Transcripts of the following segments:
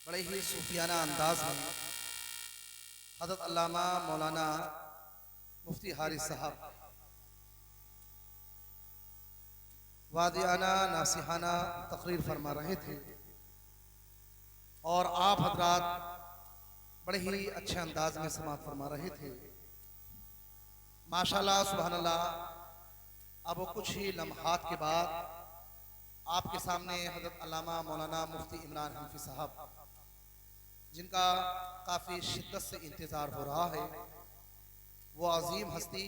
बड़े ही सूफियाना अंदाज में हज़रत अल्लामा मौलाना मुफ्ती हारिस साहब वादियाना नासिहाना तकरीर फरमा रहे थे और आप हजरात बड़े ही अच्छे अंदाज में समाअत फरमा रहे थे। माशाल्लाह सुभानअल्लाह। अब कुछ ही लम्हात के बाद आपके सामने हज़रत अल्लामा मौलाना मुफ्ती इमरान हनफी साहब, जिनका काफ़ी शिद्दत से इंतज़ार हो रहा है, वो अजीम हस्ती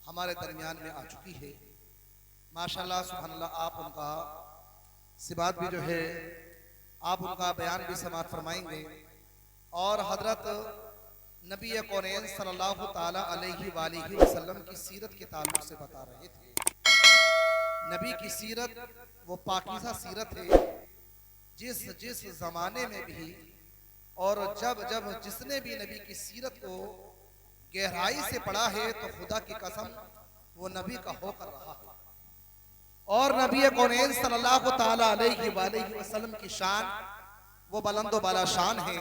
हमारे दरमियान में आ चुकी है। माशाल्लाह सुभानअल्लाह। आप उनका सिबात भी जो है, आप उनका बयान भी समाअत फरमाएंगे और हजरत नबी कौनैन सल्लल्लाहु ताला अलैहि वालिहि वसल्लम की सीरत के ताल्लुक से बता रहे थे। नबी की सीरत वो पाकीज़ा सीरत है, जिस जिस ज़माने में भी और जब जब जिसने भी नबी की सीरत को गहराई से पढ़ा है तो खुदा की कसम वो नबी का होकर रहा है। और नबी कौनैन सल्लल्लाहु ताला अलैहि वसल्लम की शान वो बुलंद बाला शान है।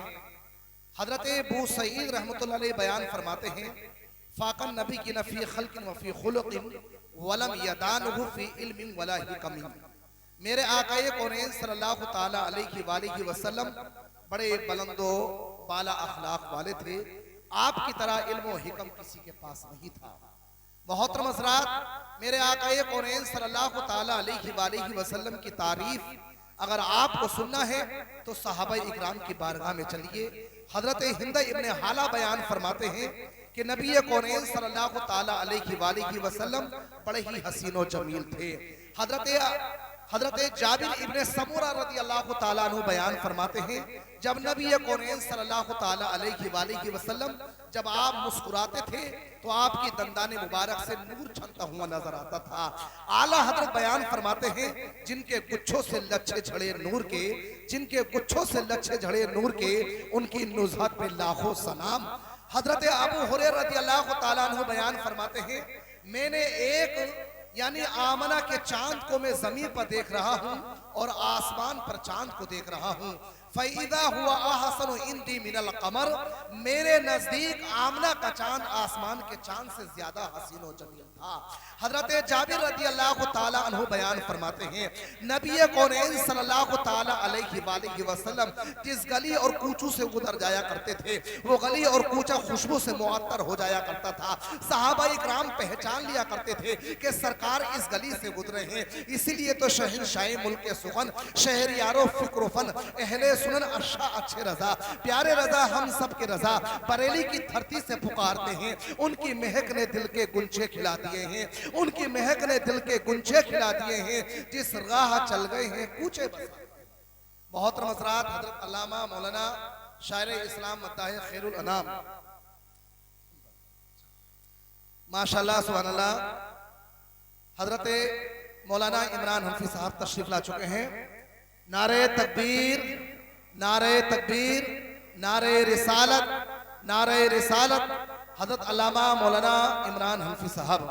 हजरत अबू सईद रहमतुल्लाह अलैह बयान फरमाते हैं, फाकन नबी की नफी खल्किन वफी खुलुकिन वलम यदानुहु फी इल्मिन वला हिकमिन। मेरे आकाए कौनैन सल्लल्लाहु ताला अलैहि वसल्लम बड़े बुलंदो बाला अखलाक वाले थे। आपकी तरह इल्म व हिकम किसी के पास नहीं था। मोहतरम हज़रात, मेरे आकाए कौनैन सल्लल्लाहु ताला अलैहि वसल्लम की तारीफ अगर आपको सुनना है तो सहाबा इकराम की बारगाह में चलिए। हजरत हिंद इब्ने हाला बयान फरमाते हैं कि नबी कौनैन सल्लल्लाहु ताला अलैहि वसल्लम बड़े ही हसीन व जमील थे। हजरत जाबिर इब्ने समूरा रज़ी अल्लाह ताला अन्हु बयान फरमाते हैं, जब नबी कौनैन सल्लल्लाहु ताला अलैहि वसल्लम जब आप मुस्कुराते थे तो आपकी दंदाने मुबारक से नूर छलता हुआ नजर आता था। आला हजरत बयान फरमाते हैं, जिनके गुच्छों से लच्छे झड़े नूर के, जिनके गुच्छों से लच्छे झड़े नूर के, उनकी नुज़हत पे लाखों सलाम। हजरत अबू हुरैरा रज़ी अल्लाह ताला अन्हु बयान फरमाते हैं, मैंने एक यानी आमना के चांद को मैं जमीन पर देख रहा हूँ और आसमान पर चांद को देख रहा हूँ। फ़इज़ा हुआ अहसनु इंदी मिनल क़मर, मेरे नजदीक आमना का चांद आसमान के चांद से ज्यादा हसीन व जमील था। हजरत जाबिर रज़ी अल्लाह ताला अन्हु बयान फरमाते हैं, नबी कौनैन सल्लल्लाहु ताला अलैहि वसल्लम जिस गली और कूचों से गुजर जाया करते थे, वो गली और कूचा खुशबू से मुअत्तर हो जाया करता था। सहाबा इकराम पहचान लिया करते थे कि सरकार इस गली से गुजरे हैं। इसीलिए तो शहंशाह मुल्क सुखन, शहरियारो फिक्र फन, अहले सुनन अशा अच्छे रजा, प्यारे रजा हम सब के रजा, बरेली की धरती से पुकारते हैं। उनकी महक ने दिल के गुंचे खिला दिए हैं, उनकी महक ने दिल के गुंचे खिला दिए हैं, जिस राह चल गए हैं कूचे बसा। मोहतरम हज़रात, हजरत अल्लामा मौलाना शायर इस्लाम मताह खैरुल अनाम, माशाल्लाह सुभानअल्लाह, हजरत मौलाना इमरान हनफी साहब तशरीफ ला चुके हैं। नारे तकबीर, नारे तकबीर, नारे रिसालत, नारे रिसालत। हजरत अल्लामा मौलाना इमरान हनफी साहब।